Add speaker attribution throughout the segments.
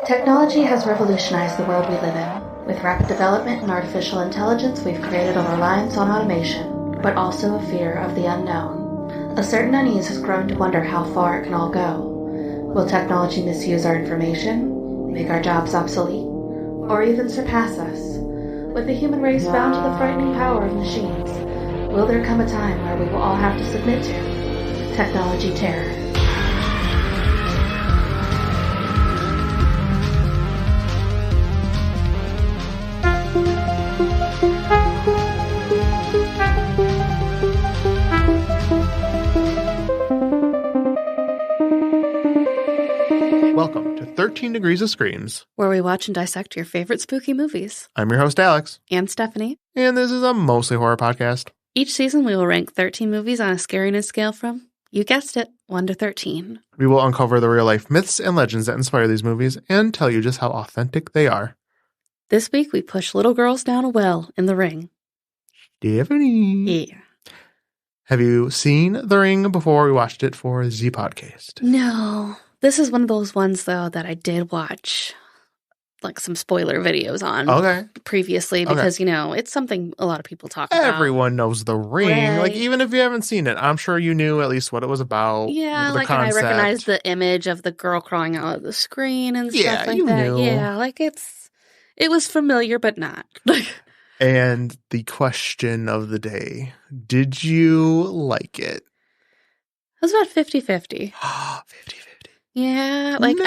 Speaker 1: Technology has revolutionized the world we live in. With rapid development in artificial intelligence, we've created a reliance on automation, but also a fear of the unknown. A certain unease has grown to wonder how far it can all go. Will technology misuse our information, make our jobs obsolete, or even surpass us? With the human race bound to the frightening power of machines, will there come a time where we will all have to submit to technology terror?
Speaker 2: Welcome to 13 Degrees of Screams,
Speaker 3: where we watch and dissect your favorite spooky movies.
Speaker 2: I'm your host, Alex.
Speaker 3: And Stephanie.
Speaker 2: And this is a mostly horror podcast.
Speaker 3: Each season, we will rank 13 movies on a scariness scale from, you guessed it, 1 to 13.
Speaker 2: We will uncover the real-life myths and legends that inspire these movies and tell you just how authentic they are.
Speaker 3: This week, we push little girls down a well in The Ring.
Speaker 2: Stephanie.
Speaker 3: Yeah.
Speaker 2: Have you seen The Ring before we watched it for the podcast?
Speaker 3: No. This is one of those ones, though, that I did watch, like, some spoiler videos on previously because, you know, it's something a lot of people talk about.
Speaker 2: Everyone knows The Ring.
Speaker 3: Right.
Speaker 2: Like, even if you haven't seen it, I'm sure you knew at least what it was about.
Speaker 3: Yeah,
Speaker 2: the
Speaker 3: like,
Speaker 2: concept.
Speaker 3: and I recognized the image of the girl crawling out of the screen and stuff like that.
Speaker 2: Knew.
Speaker 3: Yeah, like, it was familiar, but not.
Speaker 2: And the question of the day, did you like it?
Speaker 3: It was about 50-50.
Speaker 2: 50-50.
Speaker 3: Yeah, like,
Speaker 2: no.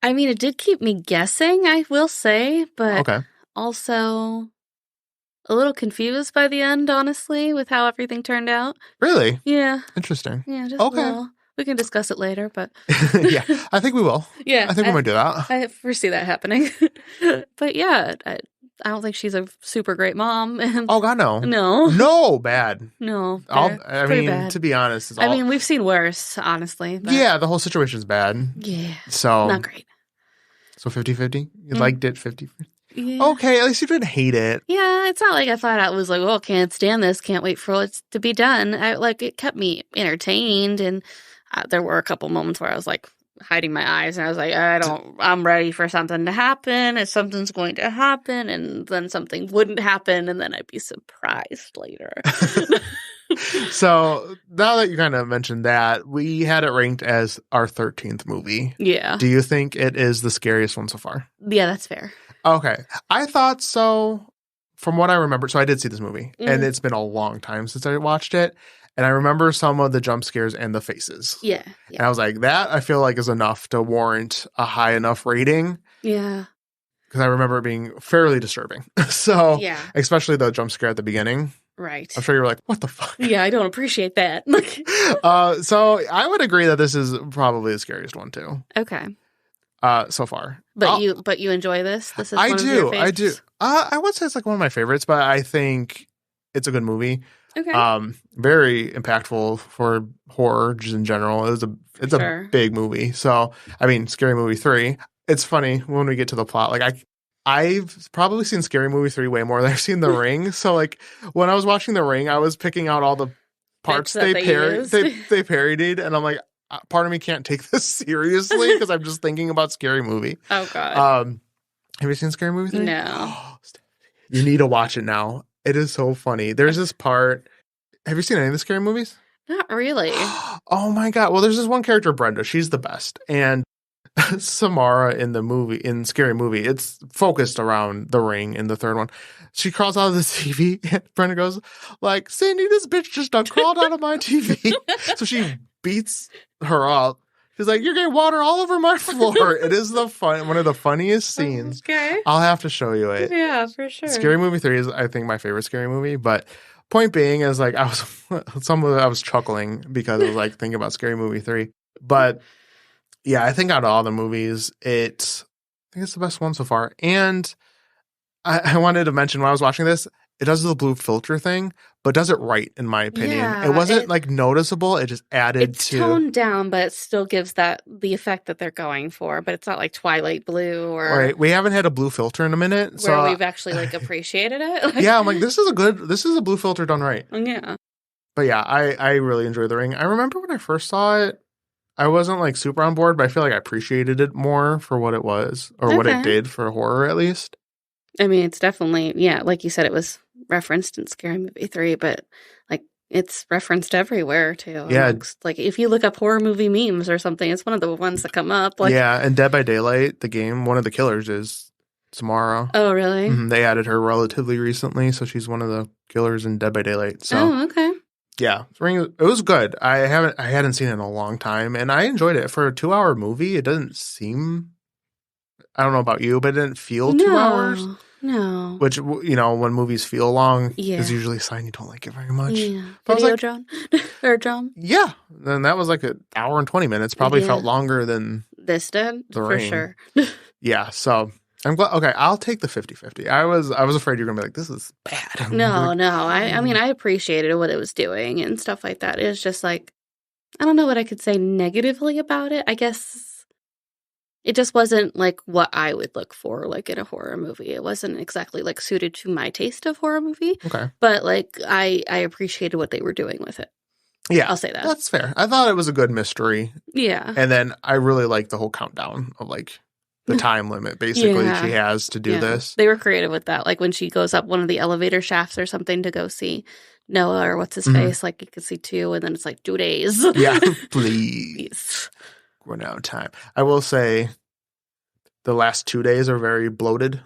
Speaker 3: I mean, it did keep me guessing, I will say, but also a little confused by the end, honestly, with how everything turned out.
Speaker 2: Really?
Speaker 3: Yeah.
Speaker 2: Interesting.
Speaker 3: Yeah, just a little. We can discuss it later, but...
Speaker 2: Yeah, I think we will.
Speaker 3: Yeah.
Speaker 2: I think we might do that.
Speaker 3: I foresee that happening. But yeah, I don't think she's a super great mom.
Speaker 2: Oh, God, no.
Speaker 3: No.
Speaker 2: No, bad.
Speaker 3: No.
Speaker 2: I mean,
Speaker 3: bad.
Speaker 2: to be honest.
Speaker 3: We've seen worse, honestly. But...
Speaker 2: Yeah, the whole situation's bad.
Speaker 3: Yeah.
Speaker 2: So.
Speaker 3: Not great.
Speaker 2: So 50-50? You liked it 50-50?
Speaker 3: Yeah.
Speaker 2: Okay, at least you didn't hate it.
Speaker 3: Yeah, it's not like I thought I was like, oh, can't stand this, can't wait for it to be done. It kept me entertained, and there were a couple moments where I was like, hiding my eyes, and I was like, I'm ready for something to happen, and something's going to happen, and then something wouldn't happen, and then I'd be surprised later.
Speaker 2: So now that you kind of mentioned that, we had it ranked as our 13th movie.
Speaker 3: Yeah.
Speaker 2: Do you think it is the scariest one so far?
Speaker 3: Yeah, that's fair.
Speaker 2: Okay. I thought so from what I remember. So I did see this movie, and it's been a long time since I watched it. And I remember some of the jump scares and the faces.
Speaker 3: Yeah.
Speaker 2: And I was like, that I feel like is enough to warrant a high enough rating.
Speaker 3: Yeah.
Speaker 2: Because I remember it being fairly disturbing. So,
Speaker 3: yeah.
Speaker 2: Especially the jump scare at the beginning.
Speaker 3: Right.
Speaker 2: I'm sure you were like, what the fuck?
Speaker 3: Yeah, I don't appreciate that.
Speaker 2: So I would agree that this is probably the scariest one too.
Speaker 3: Okay.
Speaker 2: So far.
Speaker 3: But you enjoy this? This is one of your favorites?
Speaker 2: I do. I would say it's like one of my favorites, but I think it's a good movie.
Speaker 3: Okay.
Speaker 2: Very impactful for horror just in general. It's a big movie. So, I mean, Scary Movie 3. It's funny when we get to the plot. Like I've probably seen Scary Movie 3 way more than I've seen The Ring. So, like when I was watching The Ring, I was picking out all the parts they parodied, and I'm like, part of me can't take this seriously because I'm just thinking about Scary Movie.
Speaker 3: Oh God.
Speaker 2: Have you seen Scary Movie 3?
Speaker 3: No.
Speaker 2: You need to watch it now. It is so funny. There's this part. Have you seen any of the Scary movies?
Speaker 3: Not really.
Speaker 2: Oh my God. Well, there's this one character, Brenda. She's the best. And Samara in Scary Movie, it's focused around The Ring in the third one. She crawls out of the TV and Brenda goes like, Cindy, this bitch just done crawled out of my TV. So she beats her up. She's like, you're getting water all over my floor. It is one of the funniest scenes.
Speaker 3: Okay.
Speaker 2: I'll have to show you it.
Speaker 3: Yeah, for sure.
Speaker 2: Scary Movie 3 is, I think, my favorite scary movie. But point being is like I was chuckling because I was like thinking about Scary Movie 3. But yeah, I think out of all the movies, I think it's the best one so far. And I wanted to mention when I was watching this, it does the blue filter thing, but does it right, in my opinion.
Speaker 3: Yeah,
Speaker 2: it wasn't like noticeable. It just added
Speaker 3: it's toned down, but it still gives the effect that they're going for. But it's not like Twilight blue or
Speaker 2: right. We haven't had a blue filter in a minute,
Speaker 3: where we've actually like appreciated it.
Speaker 2: Yeah, I'm like, this is a blue filter done right.
Speaker 3: Yeah.
Speaker 2: But yeah, I really enjoy The Ring. I remember when I first saw it, I wasn't like super on board, but I feel like I appreciated it more for what it was, or what it did for horror at least.
Speaker 3: I mean, it's definitely, yeah, like you said, it was referenced in Scary Movie 3, but like it's referenced everywhere too.
Speaker 2: Yeah.
Speaker 3: Like if you look up horror movie memes or something, it's one of the ones that come up. Like,
Speaker 2: yeah, and Dead by Daylight, the game, one of the killers is Samara.
Speaker 3: Oh, really?
Speaker 2: Mm-hmm. They added her relatively recently, so she's one of the killers in Dead by Daylight. So,
Speaker 3: oh, okay.
Speaker 2: Yeah, it was good. I hadn't seen it in a long time, and I enjoyed it. For a 2-hour movie, it doesn't seem, I don't know about you, but it didn't feel 2 hours.
Speaker 3: No.
Speaker 2: Which, when movies feel long is usually a sign you don't like it very much.
Speaker 3: Yeah.
Speaker 2: But
Speaker 3: Videodrome? Or drum?
Speaker 2: Yeah. And that was like an hour and 20 minutes. Probably felt longer than
Speaker 3: this did, for sure.
Speaker 2: Yeah, so I'm glad. Okay, I'll take the 50-50. I was afraid you were going to be like, this is bad.
Speaker 3: No. I mean, I appreciated what it was doing and stuff like that. It was just like, I don't know what I could say negatively about it. I guess it just wasn't like what I would look for like in a horror movie. It wasn't exactly like suited to my taste of horror movie.
Speaker 2: Okay.
Speaker 3: But like I appreciated what they were doing with it.
Speaker 2: Yeah.
Speaker 3: I'll say that.
Speaker 2: That's fair. I thought it was a good mystery.
Speaker 3: Yeah.
Speaker 2: And then I really liked the whole countdown of like the time limit basically she has to do this.
Speaker 3: They were creative with that. Like when she goes up one of the elevator shafts or something to go see Noah or what's his face, like you can see 2 and then it's like 2 days.
Speaker 2: Yeah. Please. Run out of time. I will say the last 2 days are very bloated.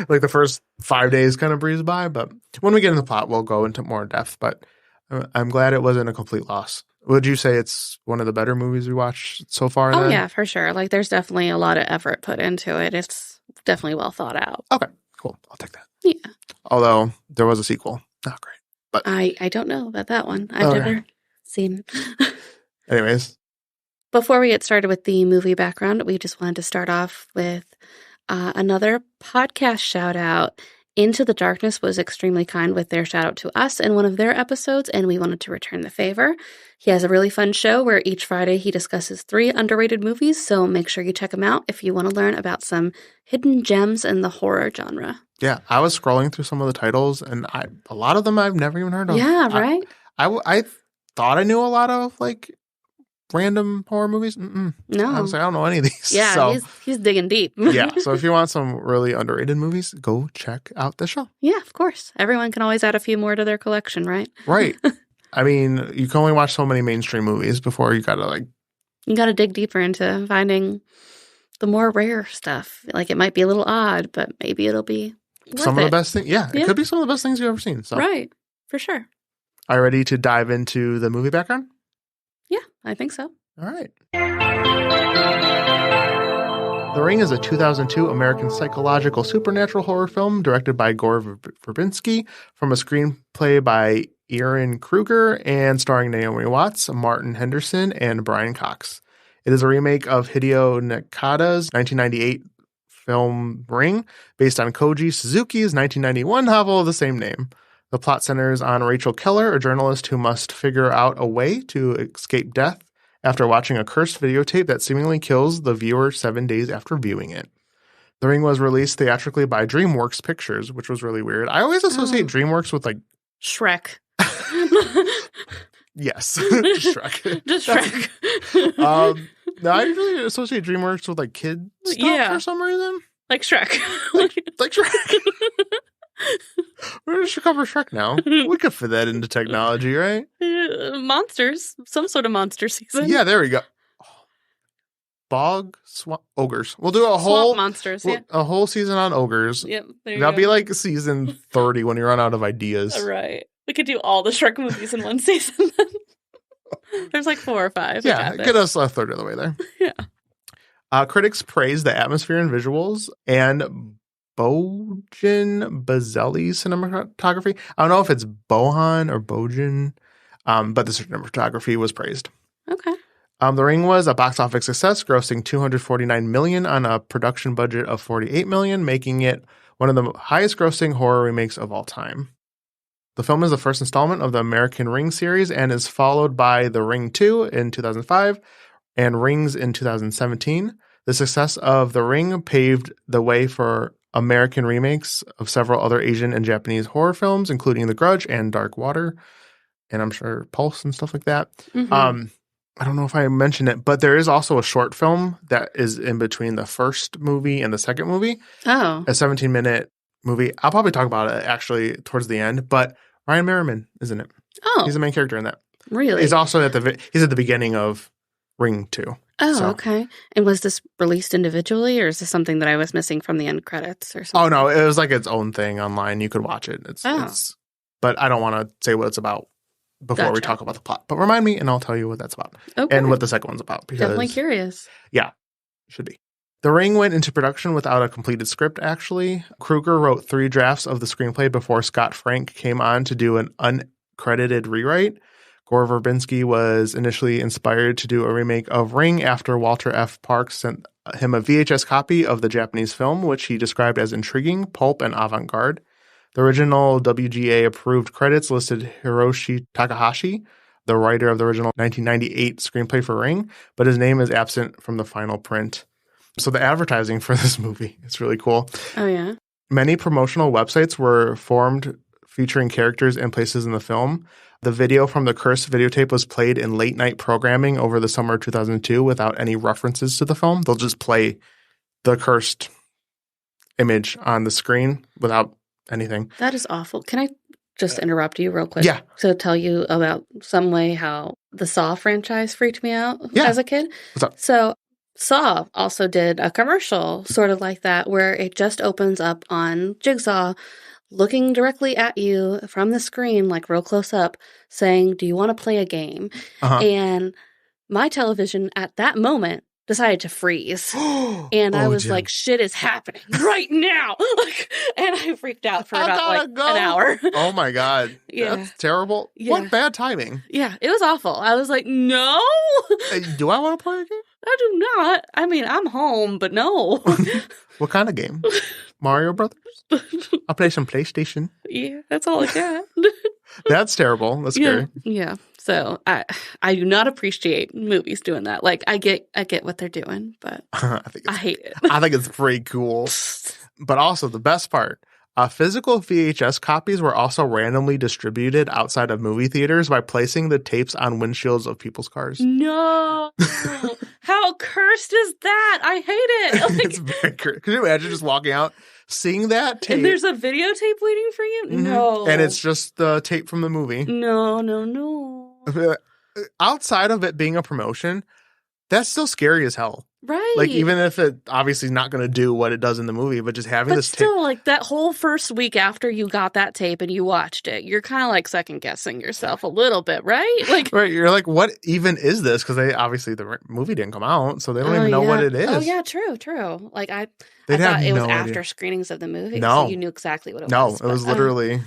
Speaker 2: Like the first 5 days kind of breeze by, but when we get into the plot, we'll go into more depth. But I'm glad it wasn't a complete loss. Would you say it's one of the better movies we watched so far?
Speaker 3: Oh, yeah, for sure. Like there's definitely a lot of effort put into it. It's definitely well thought out.
Speaker 2: Okay, cool. I'll take that.
Speaker 3: Yeah.
Speaker 2: Although there was a sequel. Not great. But
Speaker 3: I don't know about that one. I've never seen.
Speaker 2: Anyways.
Speaker 3: Before we get started with the movie background, we just wanted to start off with another podcast shout out. Into the Darkness was extremely kind with their shout out to us in one of their episodes, and we wanted to return the favor. He has a really fun show where each Friday he discusses 3 underrated movies, so make sure you check him out if you want to learn about some hidden gems in the horror genre.
Speaker 2: Yeah, I was scrolling through some of the titles, and a lot of them I've never even heard of.
Speaker 3: Yeah, right?
Speaker 2: I thought I knew a lot of like random horror movies.
Speaker 3: No,
Speaker 2: I was like, I don't know any of these.
Speaker 3: Yeah,
Speaker 2: so,
Speaker 3: he's digging deep.
Speaker 2: Yeah, so if you want some really underrated movies, go check out the show.
Speaker 3: Yeah, of course. Everyone can always add a few more to their collection, right?
Speaker 2: Right. I mean, you can only watch so many mainstream movies before you gotta
Speaker 3: dig deeper into finding the more rare stuff. Like it might be a little odd, but maybe it'll be
Speaker 2: some of the best things. Yeah, it could be some of the best things you've ever seen. So.
Speaker 3: Right, for sure.
Speaker 2: Are you ready to dive into the movie background?
Speaker 3: Yeah, I think so.
Speaker 2: All right. The Ring is a 2002 American psychological supernatural horror film directed by Gore Verbinski from a screenplay by Erin Kruger and starring Naomi Watts, Martin Henderson, and Brian Cox. It is a remake of Hideo Nakada's 1998 film Ring, based on Koji Suzuki's 1991 novel of the same name. The plot centers on Rachel Keller, a journalist who must figure out a way to escape death after watching a cursed videotape that seemingly kills the viewer 7 days after viewing it. The Ring was released theatrically by DreamWorks Pictures, which was really weird. I always associate DreamWorks with like
Speaker 3: Shrek.
Speaker 2: Yes, just Shrek.
Speaker 3: Just Shrek.
Speaker 2: No, I usually associate DreamWorks with like kid stuff for some reason.
Speaker 3: Like Shrek.
Speaker 2: like Shrek. We're should cover Shrek now. We could fit that into technology, right?
Speaker 3: Monsters. Some sort of monster season.
Speaker 2: Yeah, there we go. Bog swamp ogres. We'll do a whole
Speaker 3: monsters.
Speaker 2: A whole season on ogres.
Speaker 3: Yep.
Speaker 2: That'll be like season 30 when you run out of ideas.
Speaker 3: Right. We could do all the Shrek movies in one season. There's like 4 or 5.
Speaker 2: Yeah, get us a third of the way there.
Speaker 3: Yeah.
Speaker 2: Critics praised the atmosphere and visuals and Bojan Bazelli's cinematography. I don't know if it's Bohan or Bojan, but the cinematography was praised.
Speaker 3: Okay.
Speaker 2: The Ring was a box office success, grossing $249 million on a production budget of $48 million, making it one of the highest-grossing horror remakes of all time. The film is the first installment of the American Ring series and is followed by The Ring 2 in 2005 and Rings in 2017. The success of The Ring paved the way for American remakes of several other Asian and Japanese horror films, including The Grudge and Dark Water, and I'm sure Pulse and stuff like that.
Speaker 3: Mm-hmm.
Speaker 2: I don't know if I mentioned it, but there is also a short film that is in between the first movie and the second movie.
Speaker 3: Oh.
Speaker 2: A 17-minute movie. I'll probably talk about it actually towards the end, but Ryan Merriman is in it.
Speaker 3: Oh.
Speaker 2: He's the main character in that.
Speaker 3: Really?
Speaker 2: He's also at the beginning of Ring 2.
Speaker 3: Oh, okay. And was this released individually, or is this something that I was missing from the end credits or something?
Speaker 2: Oh, no, it was like its own thing online. You could watch it. It's but I don't want to say what it's about before we talk about the plot. But remind me, and I'll tell you what that's about. Okay. And what the second one's about. Because,
Speaker 3: definitely curious.
Speaker 2: Yeah, should be. The Ring went into production without a completed script, actually. Kruger wrote 3 drafts of the screenplay before Scott Frank came on to do an uncredited rewrite. Gore Verbinski was initially inspired to do a remake of Ring after Walter F. Parks sent him a VHS copy of the Japanese film, which he described as intriguing, pulp, and avant-garde. The original WGA-approved credits listed Hiroshi Takahashi, the writer of the original 1998 screenplay for Ring, but his name is absent from the final print. So the advertising for this movie is really cool.
Speaker 3: Oh, yeah?
Speaker 2: Many promotional websites were formed featuring characters and places in the film. The video from the Cursed videotape was played in late-night programming over the summer of 2002 without any references to the film. They'll just play the Cursed image on the screen without anything.
Speaker 3: That is awful. Can I just interrupt you real quick?
Speaker 2: Yeah.
Speaker 3: So tell you about some way how the Saw franchise freaked me out as a kid?
Speaker 2: What's up?
Speaker 3: So Saw also did a commercial sort of like that where it just opens up on Jigsaw looking directly at you from the screen, like real close up, saying, "Do you want to play a game?" And my television at that moment decided to freeze. And I was like, shit is happening right now. And I freaked out for about an hour.
Speaker 2: Oh my God.
Speaker 3: Yeah.
Speaker 2: That's terrible. Yeah. What bad timing.
Speaker 3: Yeah, it was awful. I was like, no.
Speaker 2: Do I want to play a game?
Speaker 3: I do not. I mean, I'm home, but no.
Speaker 2: What kind of game? Mario Brothers? I'll play some PlayStation.
Speaker 3: Yeah, that's all I got.
Speaker 2: That's terrible. That's scary.
Speaker 3: Yeah. So I do not appreciate movies doing that. Like I get what they're doing, but I hate it.
Speaker 2: I think it's pretty cool. But also the best part, physical VHS copies were also randomly distributed outside of movie theaters by placing the tapes on windshields of people's cars.
Speaker 3: No. How cursed is that? I hate it.
Speaker 2: It's very cursed. Could you imagine just walking out, seeing that tape?
Speaker 3: And there's a videotape waiting for you? Mm-hmm. No.
Speaker 2: And it's just the tape from the movie.
Speaker 3: No.
Speaker 2: Outside of it being a promotion, that's still scary as hell.
Speaker 3: Right.
Speaker 2: Like, even if it obviously is not going to do what it does in the movie, but just having this tape.
Speaker 3: But still, like, that whole first week after you got that tape and you watched it, you're kind of, like, second-guessing yourself a little bit, right? Like,
Speaker 2: right. You're like, what even is this? Because the movie didn't come out, so they don't even know what it is.
Speaker 3: Oh, yeah, true. Like, I thought it was after screenings of the movie, so you knew exactly what it was.
Speaker 2: No, it was literally...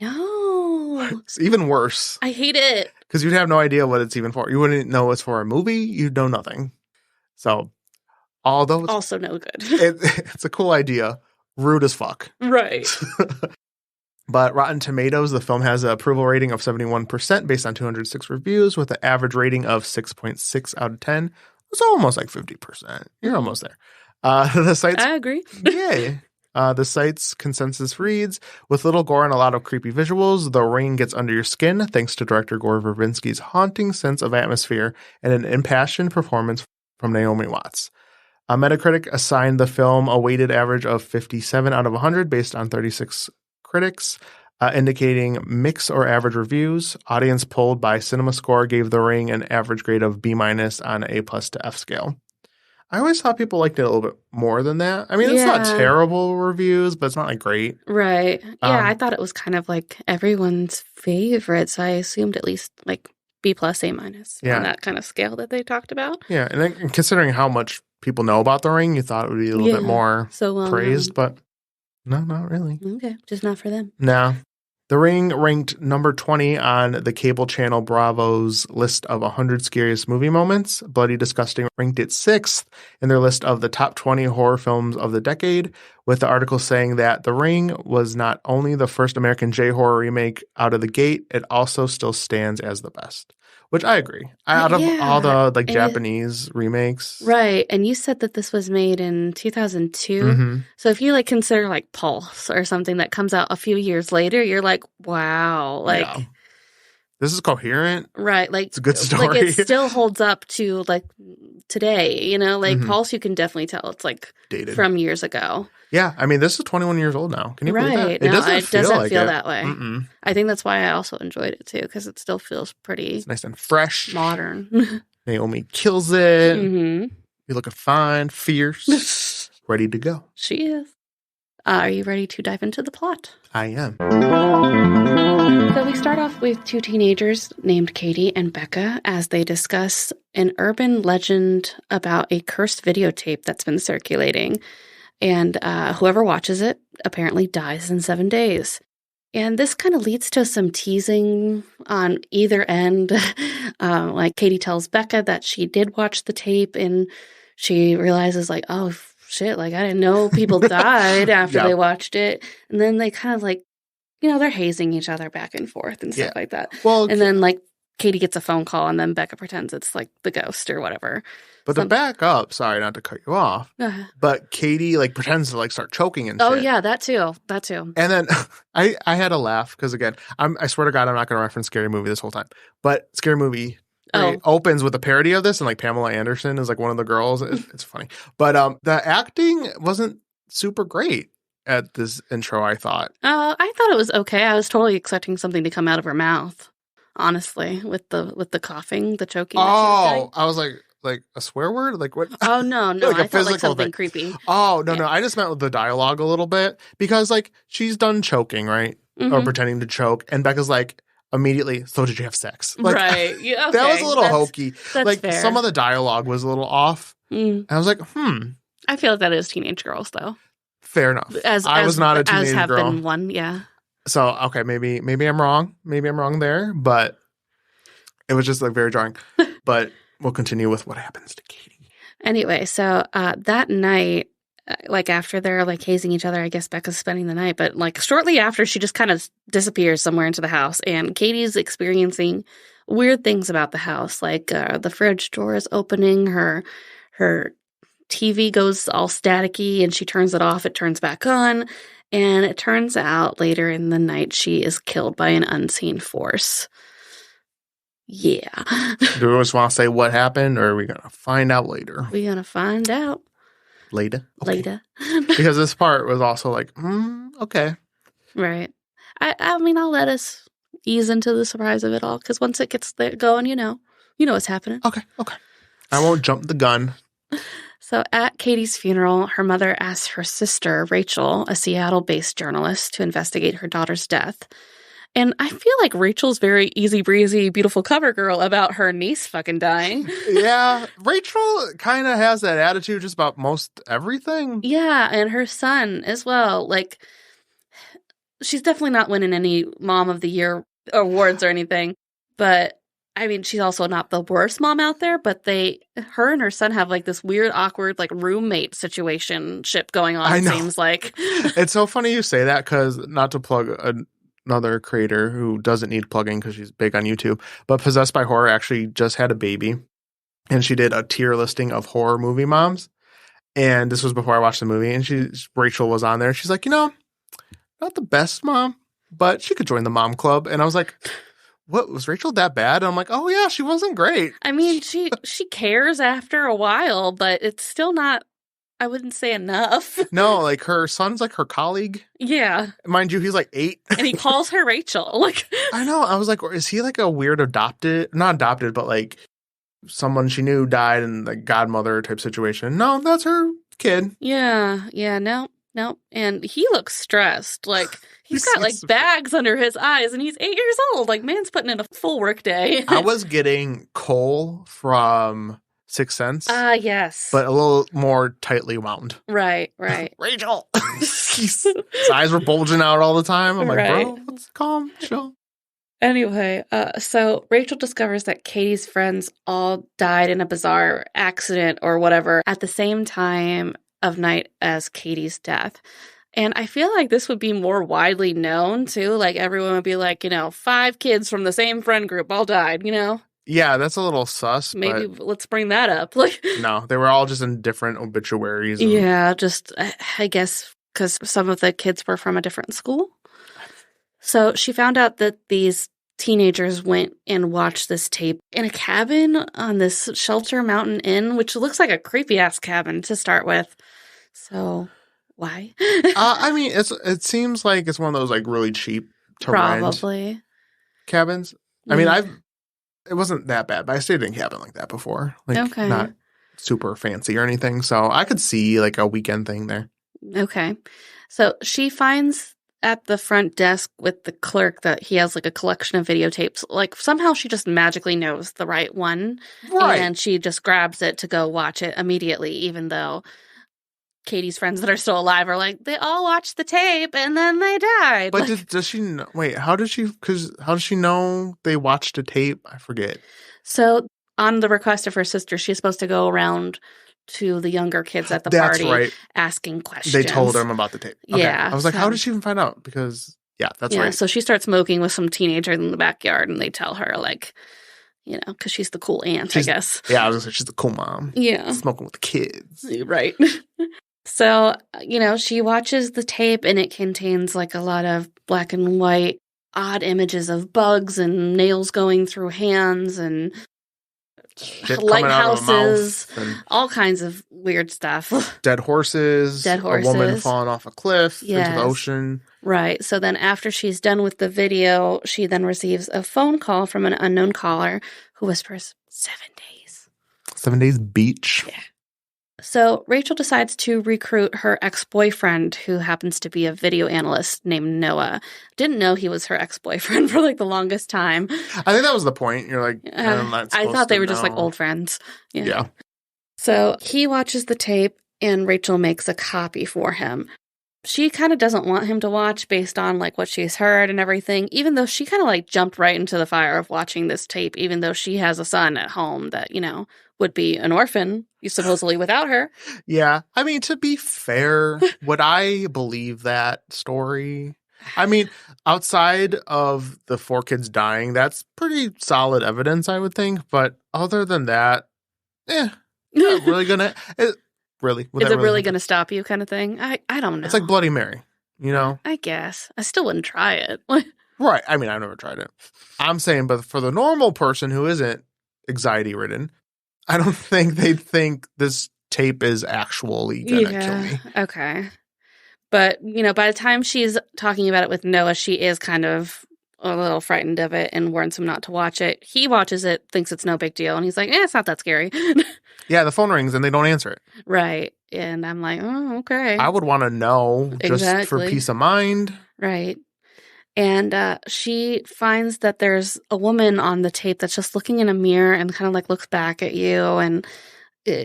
Speaker 3: No.
Speaker 2: It's even worse.
Speaker 3: I hate it.
Speaker 2: Because you'd have no idea what it's even for. You wouldn't know it's for a movie. You'd know nothing. So, although it's
Speaker 3: also no good.
Speaker 2: It's a cool idea. Rude as fuck.
Speaker 3: Right.
Speaker 2: But Rotten Tomatoes, the film has an approval rating of 71% based on 206 reviews with an average rating of 6.6 out of 10. It's almost like 50%. You're almost there. The site's...
Speaker 3: I agree.
Speaker 2: Yay. The site's consensus reads, with little gore and a lot of creepy visuals, The Ring gets under your skin thanks to director Gore Verbinski's haunting sense of atmosphere and an impassioned performance from Naomi Watts. Metacritic assigned the film a weighted average of 57 out of 100 based on 36 critics, indicating mixed or average reviews. Audience polled by CinemaScore gave The Ring an average grade of B- on an A+ to F scale. I always thought people liked it a little bit more than that. I mean, it's not terrible reviews, but it's not like great.
Speaker 3: Right. Yeah, I thought it was kind of like everyone's favorite, so I assumed at least like B+, A- on that kind of scale that they talked about.
Speaker 2: Yeah, and then considering how much people know about The Ring, you thought it would be a little bit more praised, but no, not really.
Speaker 3: Okay, just not for them.
Speaker 2: No. The Ring ranked number 20 on the cable channel Bravo's list of 100 scariest movie moments. Bloody Disgusting ranked it 6th in their list of the top 20 horror films of the decade, with the article saying that The Ring was not only the first American J-horror remake out of the gate, it also still stands as the best. Which I agree. Out of all the Japanese remakes.
Speaker 3: Right. And you said that this was made in 2002. Mm-hmm. So if you consider Pulse or something that comes out a few years later, you're like, wow.
Speaker 2: this is coherent.
Speaker 3: Right. Like,
Speaker 2: it's a good story.
Speaker 3: Like, it still holds up to, like, today, you know? Like, Pulse, you can definitely tell it's, like,
Speaker 2: dated
Speaker 3: from years ago.
Speaker 2: Yeah. I mean, this is 21 years old now. Can you believe that?
Speaker 3: It doesn't feel that way.
Speaker 2: Mm-mm.
Speaker 3: I think that's why I also enjoyed it, too, because it still feels pretty...
Speaker 2: It's nice and fresh.
Speaker 3: Modern.
Speaker 2: Naomi kills it.
Speaker 3: Mm-hmm.
Speaker 2: You're looking fine, fierce, ready to go.
Speaker 3: She is. Are you ready to dive into the plot?
Speaker 2: I am.
Speaker 3: So we start off with two teenagers named Katie and Becca as they discuss an urban legend about a cursed videotape that's been circulating. And whoever watches it apparently dies in 7 days. And this kind of leads to some teasing on either end. Like Katie tells Becca that she did watch the tape and she realizes like, oh, shit, like I didn't know people died after they watched it. And then they kind of like, you know, they're hazing each other back and forth and stuff like that.
Speaker 2: Well,
Speaker 3: and then like Katie gets a phone call and then Becca pretends it's like the ghost or whatever.
Speaker 2: But to back up, sorry not to cut you off, but Katie like pretends to like start choking and shit.
Speaker 3: Oh yeah, that too. And
Speaker 2: then I had a laugh because again, I swear to God, I'm not going to reference Scary Movie this whole time. But Scary Movie opens with a parody of this, and like Pamela Anderson is like one of the girls. It's funny, but the acting wasn't super great at this intro. I thought.
Speaker 3: I thought it was okay. I was totally expecting something to come out of her mouth. Honestly, with the coughing, the choking.
Speaker 2: Oh, I was like a swear word? Like what?
Speaker 3: Oh, no.
Speaker 2: Like
Speaker 3: I thought like something
Speaker 2: thing.
Speaker 3: Creepy.
Speaker 2: Oh, no. I just meant with the dialogue a little bit because like she's done choking, right? Or pretending to choke. And Becca's like immediately, so did you have sex? Like,
Speaker 3: right. Yeah, okay.
Speaker 2: That was a little hokey.
Speaker 3: That's
Speaker 2: like
Speaker 3: fair.
Speaker 2: Some of the dialogue was a little off. And I was like,
Speaker 3: I feel like that is teenage girls though.
Speaker 2: Fair enough. I was not a teenage
Speaker 3: as have
Speaker 2: girl.
Speaker 3: Been one, yeah.
Speaker 2: So, okay, maybe I'm wrong. Maybe I'm wrong there, but it was just like very jarring. But we'll continue with what happens to Katie.
Speaker 3: Anyway, so that night, like after they're like hazing each other, I guess Becca's spending the night, but like shortly after, she just kind of disappears somewhere into the house, and Katie's experiencing weird things about the house, like the fridge door is opening, her TV goes all staticky, and she turns it off, it turns back on, and it turns out later in the night she is killed by an unseen force. Yeah.
Speaker 2: Do we just want to say what happened, or are we going to find out later?
Speaker 3: We're going to find out.
Speaker 2: Later? Okay.
Speaker 3: Later.
Speaker 2: Because this part was also like, okay.
Speaker 3: Right. I mean, I'll let us ease into the surprise of it all, because once it gets going, you know what's happening.
Speaker 2: Okay. I won't jump the gun.
Speaker 3: So at Katie's funeral, her mother asks her sister, Rachel, a Seattle-based journalist, to investigate her daughter's death. And I feel like Rachel's very easy breezy, beautiful cover girl about her niece fucking dying.
Speaker 2: Yeah, Rachel kind of has that attitude just about most everything.
Speaker 3: Yeah, and her son as well. Like, she's definitely not winning any Mom of the Year awards or anything. But, I mean, she's also not the worst mom out there. But her and her son have like this weird, awkward, like roommate situationship going on, it seems like.
Speaker 2: It's so funny you say that because not to plug another creator who doesn't need plugging because she's big on YouTube, but Possessed by Horror actually just had a baby, and she did a tier listing of horror movie moms. And this was before I watched the movie, and Rachel was on there. She's like, not the best mom, but she could join the mom club. And I was like, what, was Rachel that bad? And I'm like, oh yeah, she wasn't great.
Speaker 3: I mean, she cares after a while, but it's still not, I wouldn't say enough.
Speaker 2: No, like her son's like her colleague.
Speaker 3: Yeah.
Speaker 2: Mind you, he's like 8.
Speaker 3: And he calls her Rachel. Like,
Speaker 2: I know. I was like, is he like a weird not adopted, but like someone she knew died and like godmother type situation? No, that's her kid.
Speaker 3: Yeah. No. And he looks stressed. Like, he's got like bags under his eyes, and he's 8 years old. Like, man's putting in a full work day.
Speaker 2: I was getting Cole from Sixth Sense.
Speaker 3: Yes.
Speaker 2: But a little more tightly wound.
Speaker 3: Right.
Speaker 2: Rachel! His eyes were bulging out all the time. I'm like, bro, let's calm, chill.
Speaker 3: Anyway, so Rachel discovers that Katie's friends all died in a bizarre accident or whatever at the same time of night as Katie's death. And I feel like this would be more widely known, too. Like, everyone would be like, 5 kids from the same friend group all died,
Speaker 2: Yeah, that's a little sus.
Speaker 3: Maybe let's bring that up. Like,
Speaker 2: no, they were all just in different obituaries.
Speaker 3: Yeah, just, I guess, because some of the kids were from a different school. So she found out that these teenagers went and watched this tape in a cabin on this Shelter Mountain Inn, which looks like a creepy-ass cabin to start with. So, why?
Speaker 2: I mean, it seems like it's one of those like really cheap to rent cabins. I mean, it wasn't that bad, but I stayed in a cabin like that before. Like, not super fancy or anything. So I could see like a weekend thing there.
Speaker 3: Okay. So she finds at the front desk with the clerk that he has like a collection of videotapes. Like somehow she just magically knows the right one. Right. And she just grabs it to go watch it immediately, even though Katie's friends that are still alive are like, they all watched the tape and then they died.
Speaker 2: But
Speaker 3: like,
Speaker 2: does she know? Wait, how does she know they watched a tape? I forget.
Speaker 3: So on the request of her sister, she's supposed to go around to the younger kids at the party asking questions.
Speaker 2: They told them about the tape. Okay.
Speaker 3: Yeah.
Speaker 2: I was like, how did she even find out? Because, that's right.
Speaker 3: So she starts smoking with some teenagers in the backyard and they tell her, like, because she's the cool aunt, I guess.
Speaker 2: Yeah, I was going to say, she's the cool mom.
Speaker 3: Yeah.
Speaker 2: Smoking with the kids.
Speaker 3: Right. So, she watches the tape and it contains like a lot of black and white, odd images of bugs and nails going through hands and lighthouses, all kinds of weird stuff.
Speaker 2: Dead horses. A woman falling off a cliff into the ocean.
Speaker 3: Right. So then after she's done with the video, she then receives a phone call from an unknown caller who whispers, 7 days.
Speaker 2: 7 days beach.
Speaker 3: Yeah. So Rachel decides to recruit her ex-boyfriend, who happens to be a video analyst named Noah. Didn't know he was her ex-boyfriend for like the longest time.
Speaker 2: I think that was the point. You're like,
Speaker 3: I thought they were just like old friends.
Speaker 2: Yeah.
Speaker 3: So he watches the tape and Rachel makes a copy for him. She kind of doesn't want him to watch based on like what she's heard and everything, even though she kind of like jumped right into the fire of watching this tape, even though she has a son at home that, would be an orphan, supposedly without her.
Speaker 2: Yeah. I mean, to be fair, would I believe that story? I mean, outside of the 4 kids dying, that's pretty solid evidence, I would think. But other than that, not really gonna. Is it really
Speaker 3: going to stop you kind of thing? I don't know.
Speaker 2: It's like Bloody Mary,
Speaker 3: I guess. I still wouldn't try it.
Speaker 2: Right. I mean, I've never tried it. I'm saying, but for the normal person who isn't anxiety-ridden, I don't think they'd think this tape is actually going to kill me.
Speaker 3: Okay. But, by the time she's talking about it with Noah, she is kind of a little frightened of it and warns him not to watch it. He watches it, thinks it's no big deal, and he's like, it's not that scary.
Speaker 2: Yeah, the phone rings and they don't answer it.
Speaker 3: Right. And I'm like, oh, okay.
Speaker 2: I would want to know just for peace of mind.
Speaker 3: Right. And she finds that there's a woman on the tape that's just looking in a mirror and kind of like looks back at you. And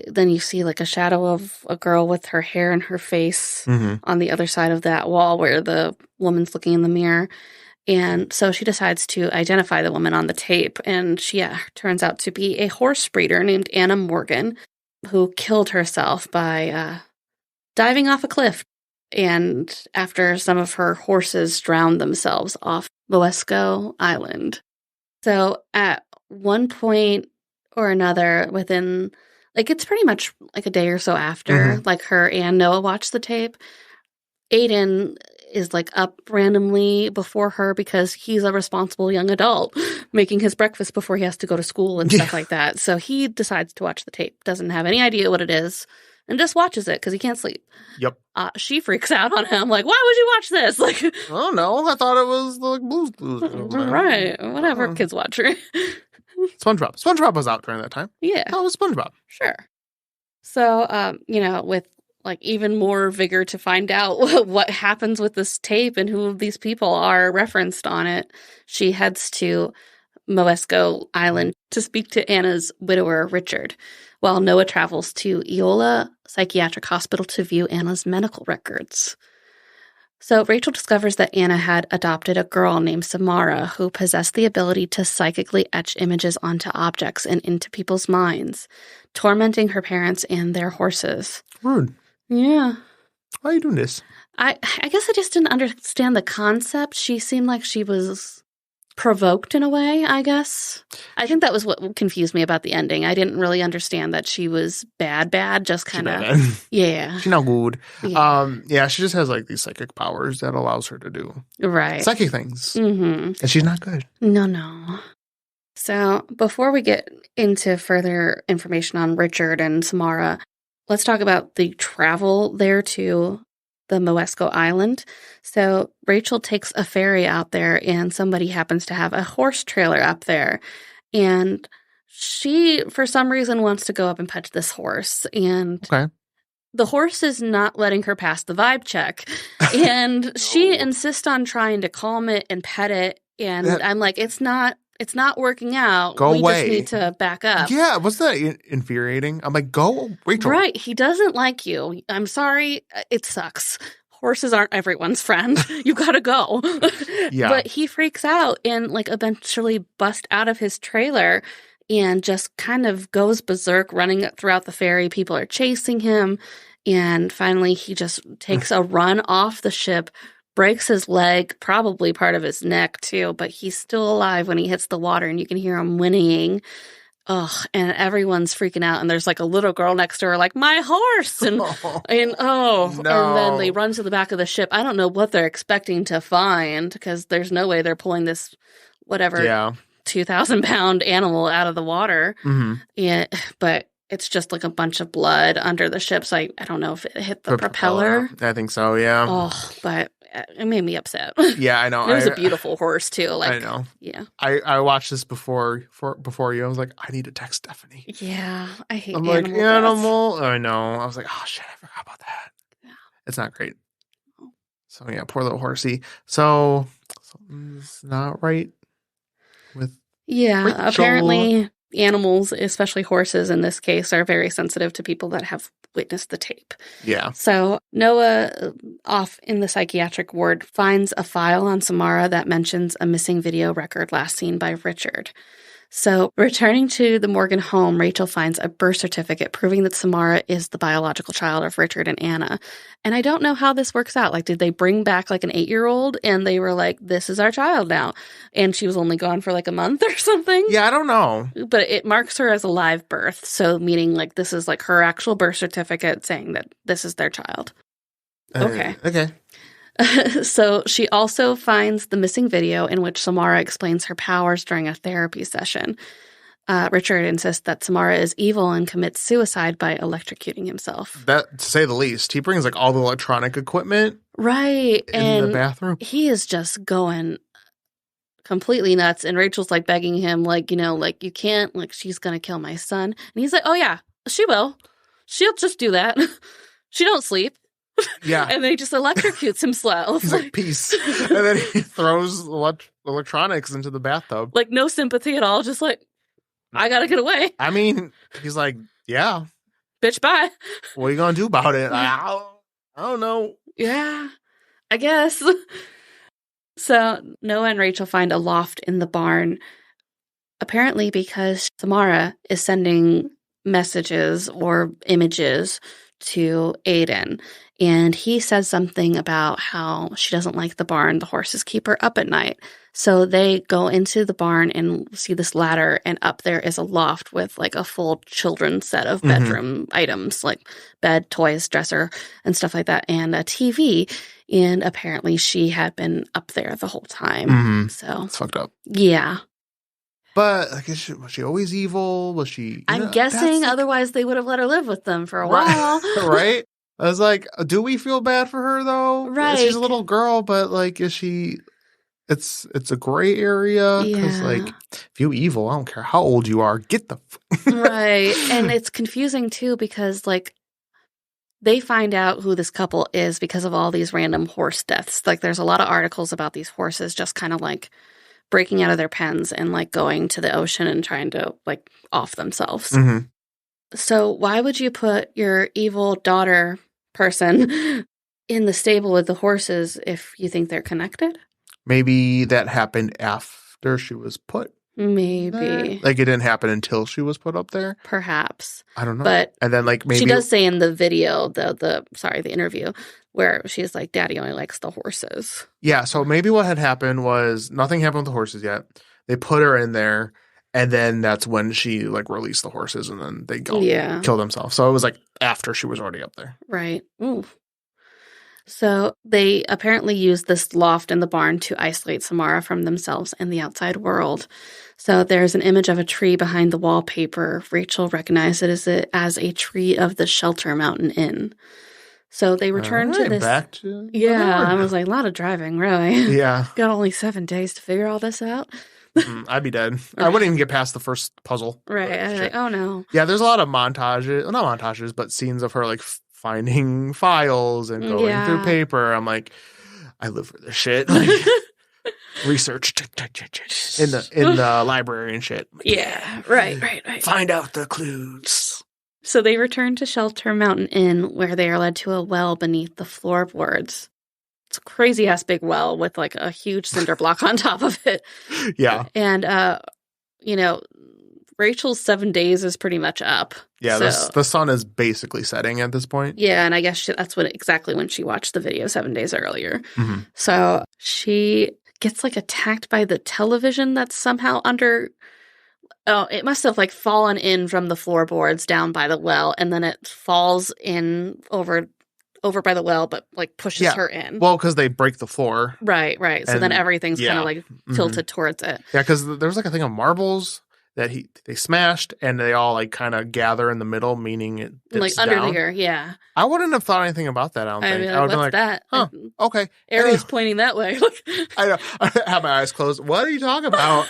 Speaker 3: then you see like a shadow of a girl with her hair and her face on the other side of that wall where the woman's looking in the mirror. And so she decides to identify the woman on the tape. And she turns out to be a horse breeder named Anna Morgan, who killed herself by diving off a cliff. And after some of her horses drowned themselves off Moesco Island. So at one point or another within, like it's pretty much like a day or so after, like her and Noah watched the tape, Aiden is like up randomly before her because he's a responsible young adult making his breakfast before he has to go to school and stuff like that. So he decides to watch the tape, doesn't have any idea what it is, and just watches it because he can't sleep.
Speaker 2: Yep.
Speaker 3: She freaks out on him, like, why would you watch this? Like,
Speaker 2: I don't know. I thought it was like Blues.
Speaker 3: Right. Whatever kids watch.
Speaker 2: SpongeBob. SpongeBob was out during that time.
Speaker 3: Yeah.
Speaker 2: Oh, it was SpongeBob.
Speaker 3: Sure. So, with like even more vigor to find out what happens with this tape and who these people are referenced on it, she heads to Moesco Island to speak to Anna's widower, Richard, while Noah travels to Eola Psychiatric Hospital to view Anna's medical records. So Rachel discovers that Anna had adopted a girl named Samara who possessed the ability to psychically etch images onto objects and into people's minds, tormenting her parents and their horses.
Speaker 2: Rude.
Speaker 3: Yeah.
Speaker 2: Why are you doing this?
Speaker 3: I guess I just didn't understand the concept. She seemed like she was provoked in a way, I guess. I think that was what confused me about the ending. I didn't really understand that she was bad, just kind of, yeah.
Speaker 2: She's not good.
Speaker 3: Yeah.
Speaker 2: She just has like these psychic powers that allows her to do psychic things.
Speaker 3: Mm-hmm.
Speaker 2: And she's not good.
Speaker 3: No. So before we get into further information on Richard and Samara, let's talk about the travel there to the Moesco Island. So Rachel takes a ferry out there, and somebody happens to have a horse trailer up there. And she, for some reason, wants to go up and pet this horse. And the horse is not letting her pass the vibe check. And she insists on trying to calm it and pet it. And I'm like, it's not working out.
Speaker 2: Go away.
Speaker 3: We just need to back up.
Speaker 2: Yeah, wasn't that infuriating? I'm like, go, Rachel.
Speaker 3: Right. He doesn't like you. I'm sorry. It sucks. Horses aren't everyone's friend. You gotta go.
Speaker 2: Yeah.
Speaker 3: But he freaks out and like eventually busts out of his trailer and just kind of goes berserk, running throughout the ferry. People are chasing him. And finally, he just takes a run off the ship, breaks his leg, probably part of his neck too, but he's still alive when he hits the water, and you can hear him whinnying. Ugh, and everyone's freaking out, and there's like a little girl next to her like, my horse! And and then they run to the back of the ship. I don't know what they're expecting to find, because there's no way they're pulling this 2,000-pound animal out of the water.
Speaker 2: Mm-hmm.
Speaker 3: Yeah, but it's just like a bunch of blood under the ship, so I don't know if it hit the propeller.
Speaker 2: I think so, yeah.
Speaker 3: Oh, but it made me upset.
Speaker 2: Yeah, I know.
Speaker 3: It was a beautiful horse, too. Like,
Speaker 2: I know.
Speaker 3: Yeah.
Speaker 2: I watched this before you. I was like, I need to text Stephanie.
Speaker 3: Yeah, I hate
Speaker 2: I'm
Speaker 3: animal
Speaker 2: like, animal? I know. I was like, oh, shit, I forgot about that.
Speaker 3: Yeah.
Speaker 2: It's not great. So, yeah, poor little horsey. So, something's not right with Rachel.
Speaker 3: Apparently animals, especially horses in this case, are very sensitive to people that have witnessed the tape.
Speaker 2: Yeah.
Speaker 3: So Noah, off in the psychiatric ward, finds a file on Samara that mentions a missing video record last seen by Richard. So returning to the Morgan home, Rachel finds a birth certificate proving that Samara is the biological child of Richard and Anna. And I don't know how this works out. Like, did they bring back like an 8-year-old and they were like, this is our child now? And she was only gone for like a month or something?
Speaker 2: Yeah, I don't know.
Speaker 3: But it marks her as a live birth. So meaning like this is like her actual birth certificate saying that this is their child. Okay.
Speaker 2: Okay.
Speaker 3: So she also finds the missing video in which Samara explains her powers during a therapy session. Richard insists that Samara is evil and commits suicide by electrocuting himself.
Speaker 2: That, to say the least. He brings like all the electronic equipment in the bathroom.
Speaker 3: He is just going completely nuts. And Rachel's like begging him, like, like, you can't, like, she's going to kill my son. And he's like, oh yeah, she will. She'll just do that. She don't sleep.
Speaker 2: Yeah.
Speaker 3: And then he just electrocutes himself.
Speaker 2: He's like, peace. And then he throws electronics into the bathtub.
Speaker 3: Like, no sympathy at all. Just like, I gotta get away.
Speaker 2: I mean, he's like, yeah.
Speaker 3: Bitch, bye.
Speaker 2: What are you gonna do about it? I don't know.
Speaker 3: Yeah, I guess. So Noah and Rachel find a loft in the barn, apparently because Samara is sending messages or images to Aiden. And he says something about how she doesn't like the barn. The horses keep her up at night. So they go into the barn and see this ladder, and up there is a loft with like a full children's set of bedroom items, like bed, toys, dresser, and stuff like that, and a TV. And apparently she had been up there the whole time. So
Speaker 2: it's fucked up.
Speaker 3: Yeah.
Speaker 2: But like, was she always evil? Was she?
Speaker 3: I'm guessing. Otherwise, they would have let her live with them for a while.
Speaker 2: Right? I was like, do we feel bad for her though?
Speaker 3: Right.
Speaker 2: She's a little girl, but like, is she? It's a gray area because like, if you evil, I don't care how old you are, get the
Speaker 3: right. And it's confusing too because like they find out who this couple is because of all these random horse deaths. Like, there's a lot of articles about these horses just kind of like breaking out of their pens and like going to the ocean and trying to like off themselves. So why would you put your evil daughter person in the stable with the horses if you think they're connected?
Speaker 2: Maybe that happened after she was put
Speaker 3: Maybe.
Speaker 2: Like, it didn't happen until she was put up there?
Speaker 3: Perhaps.
Speaker 2: I don't know.
Speaker 3: But
Speaker 2: and then, like, maybe...
Speaker 3: She does say in the video, the interview, where she's like, Daddy only likes the horses.
Speaker 2: Yeah, so maybe what had happened was nothing happened with the horses yet. They put her in there, and then that's when she, like, released the horses, and then they kill themselves. So it was, like, after she was already up there.
Speaker 3: Right. Ooh. So they apparently used this loft in the barn to isolate Samara from themselves and the outside world. So there's an image of a tree behind the wallpaper. Rachel recognized it as a tree of the Shelter Mountain Inn. So they returned to this.
Speaker 2: Back to
Speaker 3: I was like, a lot of driving, really.
Speaker 2: Yeah.
Speaker 3: Got only 7 days to figure all this out.
Speaker 2: I'd be dead. I wouldn't even get past the first puzzle.
Speaker 3: Right. I was like, oh no.
Speaker 2: Yeah, there's a lot of montages. Well, not montages, but scenes of her, like, finding files and going through paper. I'm like, I live for this shit. Like, research in the library and shit.
Speaker 3: Yeah, right.
Speaker 2: Find out the clues.
Speaker 3: So they return to Shelter Mountain Inn, where they are led to a well beneath the floorboards. It's a crazy ass big well with like a huge cinder block on top of it.
Speaker 2: Yeah,
Speaker 3: and Rachel's 7 days is pretty much up.
Speaker 2: Yeah, so, the sun is basically setting at this point.
Speaker 3: Yeah, and I guess that's exactly when she watched the video 7 days earlier. Mm-hmm. So she gets like attacked by the television that's somehow under. Oh, it must have like fallen in from the floorboards down by the well, and then it falls in over by the well, but like pushes her in.
Speaker 2: Well, because they break the floor.
Speaker 3: Right. So then everything's kind of like tilted towards it.
Speaker 2: Yeah, because there's like a thing of marbles that they smashed, and they all like kind of gather in the middle, meaning it dips
Speaker 3: like under
Speaker 2: down.
Speaker 3: here. Yeah,
Speaker 2: I wouldn't have thought anything about that. I don't think. I would have been like,
Speaker 3: that?
Speaker 2: Huh, okay.
Speaker 3: Arrows pointing that way.
Speaker 2: I know. I have my eyes closed. What are you talking about?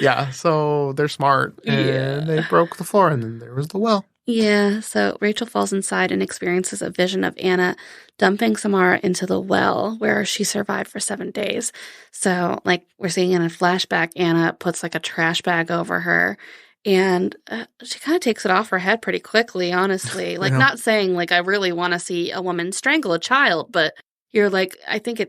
Speaker 2: Yeah, so they're smart, and they broke the floor, and then there was the well.
Speaker 3: Yeah, so Rachel falls inside and experiences a vision of Anna dumping Samara into the well where she survived for 7 days. So, like, we're seeing in a flashback, Anna puts, like, a trash bag over her, and she kind of takes it off her head pretty quickly, honestly. Like, not saying, like, I really want to see a woman strangle a child, but you're like, I think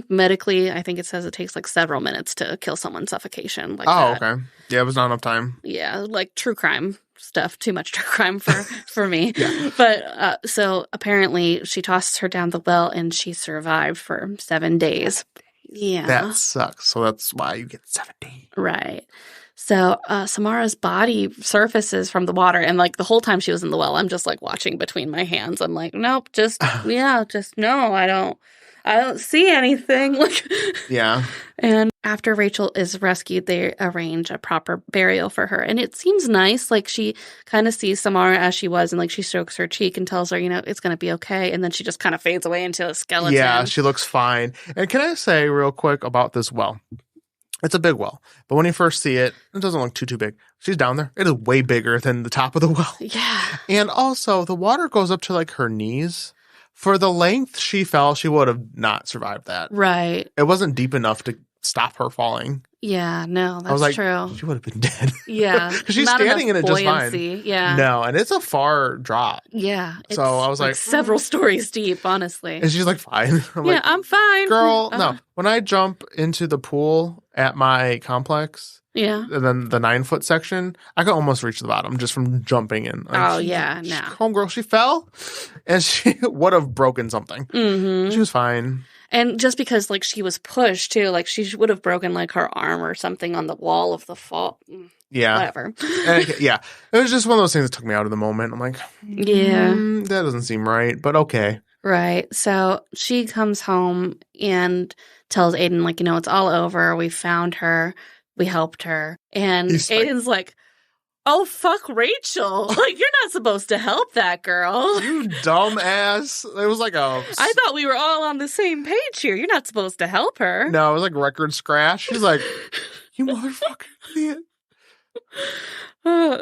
Speaker 3: medically, I think it says it takes like several minutes to kill someone suffocation. Like that.
Speaker 2: Okay. Yeah, it was not enough time.
Speaker 3: Yeah, like true crime stuff. Too much true crime for me.
Speaker 2: Yeah.
Speaker 3: But so apparently she tosses her down the well and she survived for 7 days. Yeah.
Speaker 2: That sucks. So that's why you get 7 days.
Speaker 3: Right. So Samara's body surfaces from the water, and like the whole time she was in the well, I'm just like watching between my hands. I'm like, nope, just no, I don't see anything.
Speaker 2: Yeah.
Speaker 3: And after Rachel is rescued, they arrange a proper burial for her. And it seems nice. Like, she kind of sees Samara as she was, and like she strokes her cheek and tells her, it's going to be okay. And then she just kind of fades away into a skeleton.
Speaker 2: Yeah, she looks fine. And can I say real quick about this well? It's a big well. But when you first see it, it doesn't look too big. She's down there. It is way bigger than the top of the well.
Speaker 3: Yeah.
Speaker 2: And also, the water goes up to like her knees. For the length she fell, she would have not survived that.
Speaker 3: Right.
Speaker 2: It wasn't deep enough to stop her falling.
Speaker 3: Yeah, no, that's
Speaker 2: I was like,
Speaker 3: true.
Speaker 2: She would have been dead.
Speaker 3: Yeah.
Speaker 2: Because she's standing in it just fine.
Speaker 3: Yeah.
Speaker 2: No, and it's a far drop.
Speaker 3: Yeah.
Speaker 2: So I was like
Speaker 3: several stories deep, honestly.
Speaker 2: And she's like, fine.
Speaker 3: I'm fine.
Speaker 2: Girl, no. When I jump into the pool at my complex, and then the 9-foot section, I could almost reach the bottom just from jumping in.
Speaker 3: Like, no.
Speaker 2: Homegirl, she fell, and she would have broken something.
Speaker 3: Mm-hmm.
Speaker 2: She was fine.
Speaker 3: And just because, like, she was pushed, too, like, she would have broken, like, her arm or something on the wall of the fall.
Speaker 2: Yeah.
Speaker 3: Whatever.
Speaker 2: Yeah. It was just one of those things that took me out of the moment. I'm like, that doesn't seem right, but okay.
Speaker 3: Right. So she comes home and tells Aiden, like, it's all over. We found her. We helped her. And Aiden's like, oh, fuck Rachel. Like, you're not supposed to help that girl.
Speaker 2: You dumbass. It was like
Speaker 3: I thought we were all on the same page here. You're not supposed to help her.
Speaker 2: No, it was like record scratch. She's like, you motherfucking idiot.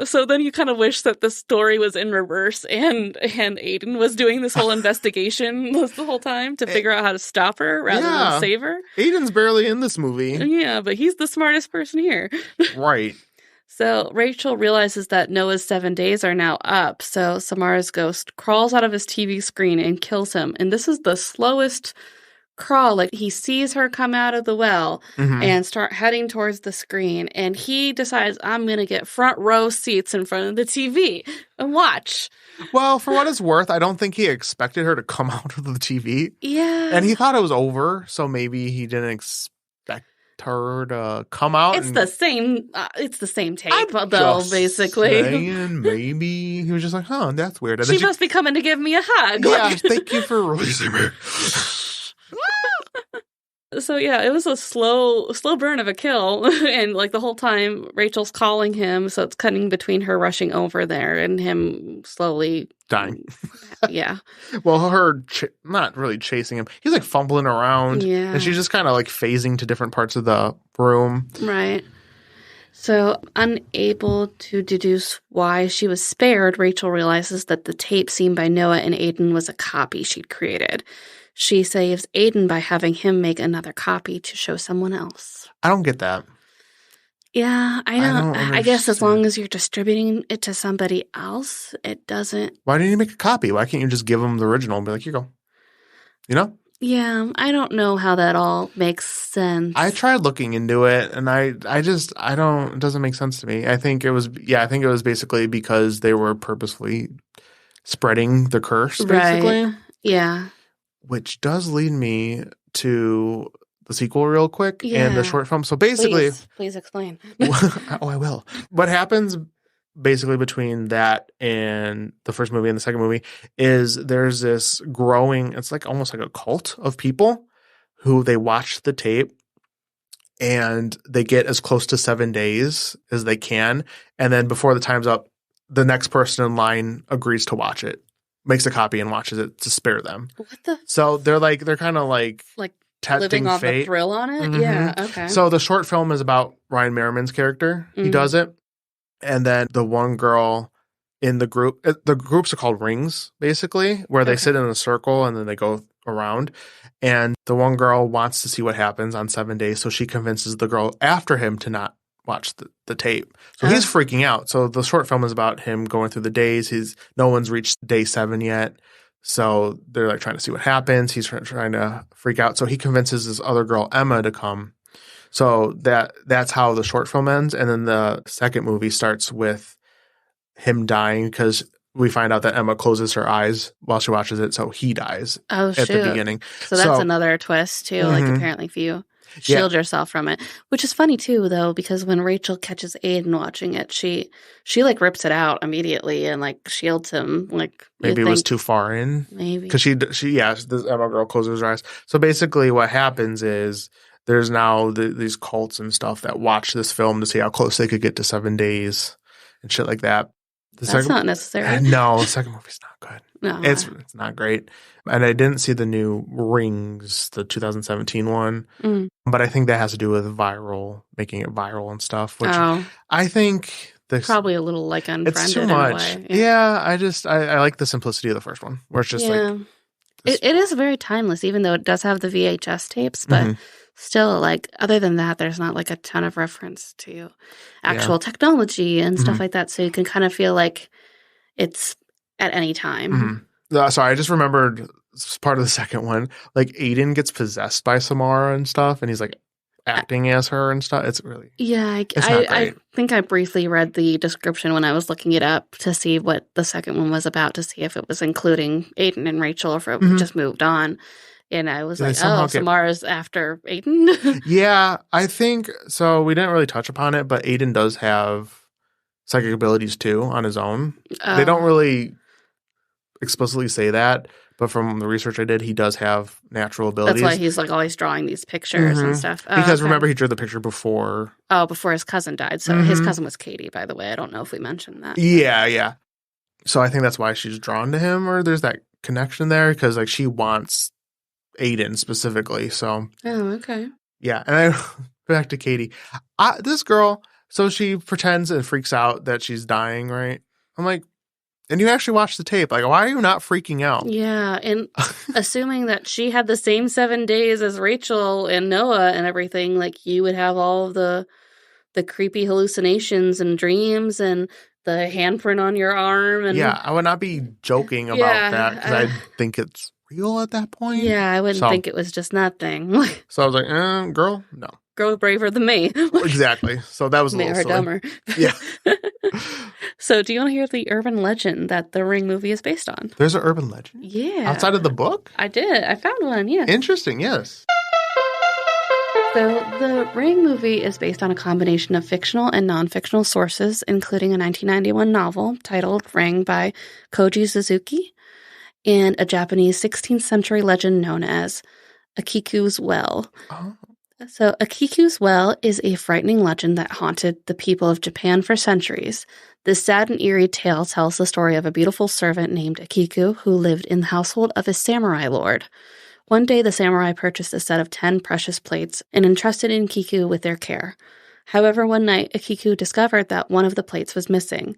Speaker 3: So then you kind of wish that the story was in reverse and Aiden was doing this whole investigation the whole time to figure out how to stop her rather than save her.
Speaker 2: Aiden's barely in this movie.
Speaker 3: Yeah, but he's the smartest person here.
Speaker 2: Right.
Speaker 3: So Rachel realizes that Noah's 7 days are now up. So Samara's ghost crawls out of his TV screen and kills him. And this is the slowest crawl. Like, he sees her come out of the well and start heading towards the screen. And he decides, I'm going to get front row seats in front of the TV and watch.
Speaker 2: Well, for what it's worth, I don't think he expected her to come out of the TV.
Speaker 3: Yeah.
Speaker 2: And he thought it was over, so maybe he didn't expect her to come out.
Speaker 3: It's the same tape, though, basically.
Speaker 2: Saying, maybe he was just like, huh, that's weird. And
Speaker 3: she must be coming to give me a hug.
Speaker 2: Yeah, thank you for releasing me.
Speaker 3: So yeah, it was a slow burn of a kill, and like the whole time Rachel's calling him, so it's cutting between her rushing over there and him slowly
Speaker 2: dying.
Speaker 3: Yeah.
Speaker 2: Well, her not really chasing him. He's like fumbling around, and she's just kind of like phasing to different parts of the room.
Speaker 3: Right. So, unable to deduce why she was spared, Rachel realizes that the tape seen by Noah and Aiden was a copy she'd created. She saves Aiden by having him make another copy to show someone else.
Speaker 2: I don't get that.
Speaker 3: Yeah, I don't. I guess as long as you're distributing it to somebody else, it doesn't.
Speaker 2: Why didn't you make a copy? Why can't you just give them the original and be like, here you go? You know?
Speaker 3: Yeah, I don't know how that all makes sense.
Speaker 2: I tried looking into it, and I don't. It doesn't make sense to me. I think it was basically because they were purposefully spreading the curse, basically.
Speaker 3: Right. Yeah.
Speaker 2: Which does lead me to the sequel real quick and the short film. So basically...
Speaker 3: Please explain.
Speaker 2: I will. What happens basically between that and the first movie and the second movie is there's this growing... It's like almost like a cult of people who they watch the tape and they get as close to 7 days as they can. And then before the time's up, the next person in line agrees to watch it. Makes a copy and watches it to spare them.
Speaker 3: What the?
Speaker 2: So they're kind of like
Speaker 3: living off the thrill on it?
Speaker 2: Mm-hmm.
Speaker 3: Yeah, okay.
Speaker 2: So the short film is about Ryan Merriman's character. He does it. And then the one girl in the group, the groups are called rings, basically, where they sit in a circle and then they go around. And the one girl wants to see what happens on 7 days. So she convinces the girl after him to not watch the tape. So he's freaking out. So the short film is about him going through the days. No one's reached day 7 yet. So they're like trying to see what happens. He's trying to freak out. So he convinces this other girl, Emma, to come. So that's how the short film ends. And then the second movie starts with him dying because we find out that Emma closes her eyes while she watches it. So he dies at the beginning.
Speaker 3: So that's another twist too. Like apparently if you shield yourself from it, which is funny too, though, because when Rachel catches Aiden watching it, she like rips it out immediately and like shields him. Like
Speaker 2: maybe it was too far in.
Speaker 3: Maybe
Speaker 2: because this Emma girl closes her eyes. So basically, what happens is there's now these cults and stuff that watch this film to see how close they could get to 7 days and shit like that.
Speaker 3: That's not necessary.
Speaker 2: No, the second movie's not good.
Speaker 3: No,
Speaker 2: it's not great. And I didn't see the new Rings, the 2017 one, but I think that has to do with making it viral and stuff, which I think
Speaker 3: probably a little like Unfriended.
Speaker 2: It's too much. In a way. Yeah, I like the simplicity of the first one, where it's just like
Speaker 3: it is very timeless, even though it does have the VHS tapes, but still, like, other than that, there's not like a ton of reference to actual technology and stuff like that, so you can kind of feel like it's at any time.
Speaker 2: Sorry, I just remembered part of the second one. Like, Aiden gets possessed by Samara and stuff, and he's like acting as her and stuff. It's really
Speaker 3: I think I briefly read the description when I was looking it up to see what the second one was about, to see if it was including Aiden and Rachel or if it just moved on. And I was like, Samara's after Aiden?
Speaker 2: Yeah, I think so. We didn't really touch upon it, but Aiden does have psychic abilities too on his own. They don't really explicitly say that, but from the research I did, he does have natural abilities.
Speaker 3: That's why he's like always drawing these pictures and stuff.
Speaker 2: Because remember, he drew the picture before.
Speaker 3: Oh, before his cousin died. So his cousin was Katie, by the way. I don't know if we mentioned that.
Speaker 2: Yeah. So I think that's why she's drawn to him, or there's that connection there, because like she wants Aiden specifically. So
Speaker 3: okay.
Speaker 2: Yeah, and I back to Katie. This girl, so she pretends and freaks out that she's dying, right? I'm like, and you actually watch the tape. Like, why are you not freaking out?
Speaker 3: Yeah, and assuming that she had the same 7 days as Rachel and Noah and everything, like you would have all of the creepy hallucinations and dreams and the handprint on your arm. And
Speaker 2: yeah, I would not be joking about that because I think it's real at that point.
Speaker 3: Yeah, I wouldn't think it was just nothing.
Speaker 2: So I was like, girl, no.
Speaker 3: Girl braver than me.
Speaker 2: Exactly. So that was a little silly.
Speaker 3: Dumber.
Speaker 2: Yeah.
Speaker 3: So do you want to hear the urban legend that the Ring movie is based on?
Speaker 2: There's an urban legend?
Speaker 3: Yeah.
Speaker 2: Outside of the book?
Speaker 3: I did. I found one, yeah.
Speaker 2: Interesting, yes.
Speaker 3: So the Ring movie is based on a combination of fictional and non-fictional sources, including a 1991 novel titled Ring by Koji Suzuki and a Japanese 16th century legend known as Okiku's Well.
Speaker 2: Oh.
Speaker 3: So Okiku's Well is a frightening legend that haunted the people of Japan for centuries. This sad and eerie tale tells the story of a beautiful servant named Okiku who lived in the household of a samurai lord. One day, the samurai purchased a set of 10 precious plates and entrusted Okiku with their care. However, one night, Okiku discovered that one of the plates was missing.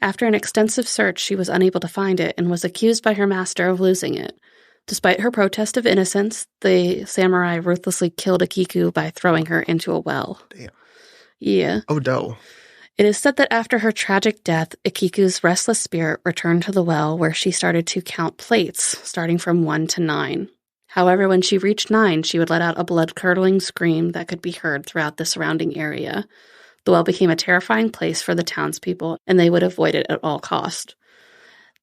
Speaker 3: After an extensive search, she was unable to find it and was accused by her master of losing it. Despite her protest of innocence, the samurai ruthlessly killed Okiku by throwing her into a well.
Speaker 2: Damn.
Speaker 3: Yeah.
Speaker 2: Oh, no.
Speaker 3: It is said that after her tragic death, Okiku's restless spirit returned to the well where she started to count plates, starting from 1 to 9. However, when she reached 9, she would let out a blood-curdling scream that could be heard throughout the surrounding area. The well became a terrifying place for the townspeople, and they would avoid it at all cost.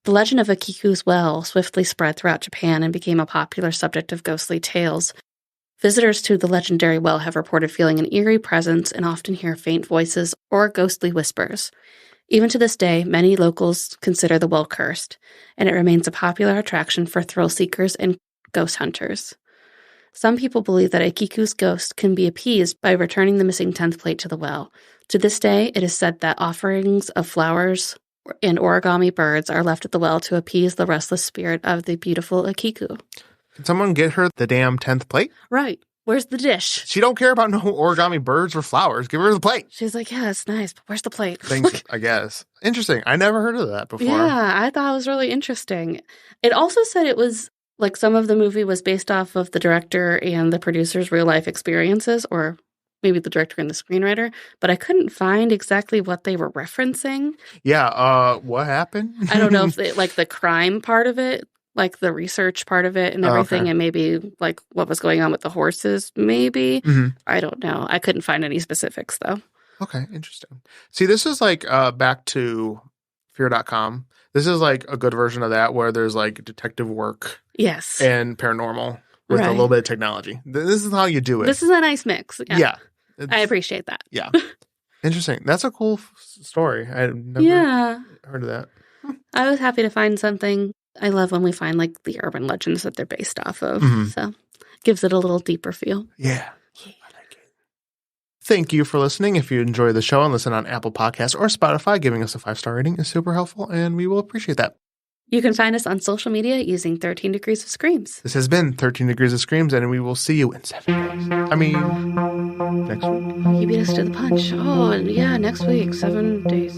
Speaker 3: The legend of Okiku's Well swiftly spread throughout Japan and became a popular subject of ghostly tales. Visitors to the legendary well have reported feeling an eerie presence and often hear faint voices or ghostly whispers. Even to this day, many locals consider the well cursed, and it remains a popular attraction for thrill seekers and ghost hunters. Some people believe that Okiku's ghost can be appeased by returning the missing 10th plate to the well. To this day, it is said that offerings of flowers and origami birds are left at the well to appease the restless spirit of the beautiful Okiku.
Speaker 2: Can someone get her the damn 10th plate?
Speaker 3: Right. Where's the dish?
Speaker 2: She don't care about no origami birds or flowers. Give her the plate.
Speaker 3: She's like, yeah, it's nice, but where's the plate?
Speaker 2: Thanks, I guess. Interesting. I never heard of that before.
Speaker 3: Yeah, I thought it was really interesting. It also said it was, like, some of the movie was based off of the director and the producer's real-life experiences, or maybe the director and the screenwriter, but I couldn't find exactly what they were referencing.
Speaker 2: Yeah, what happened?
Speaker 3: I don't know if they, like, the crime part of it, like the research part of it and everything,
Speaker 2: okay.
Speaker 3: And maybe, like, what was going on with the horses, maybe.
Speaker 2: Mm-hmm.
Speaker 3: I don't know. I couldn't find any specifics, though.
Speaker 2: Okay, interesting. See, this is like back to fear.com. This is like a good version of that where there's like detective work.
Speaker 3: Yes.
Speaker 2: And paranormal with a little bit of technology. This is how you do it.
Speaker 3: This is a nice mix.
Speaker 2: Yeah.
Speaker 3: I appreciate that.
Speaker 2: Yeah. Interesting. That's a cool story. I've never heard of that.
Speaker 3: I was happy to find something. I love when we find like the urban legends that they're based off of.
Speaker 2: Mm-hmm.
Speaker 3: So gives it a little deeper feel.
Speaker 2: Yeah. I like it. Thank you for listening. If you enjoy the show and listen on Apple Podcasts or Spotify, giving us a 5-star rating is super helpful and we will appreciate that.
Speaker 3: You can find us on social media using 13 Degrees of Screams.
Speaker 2: This has been 13 Degrees of Screams, and we will see you in 7 days. I mean, next week.
Speaker 3: Oh, you beat us to the punch. Oh, yeah, next week, 7 days.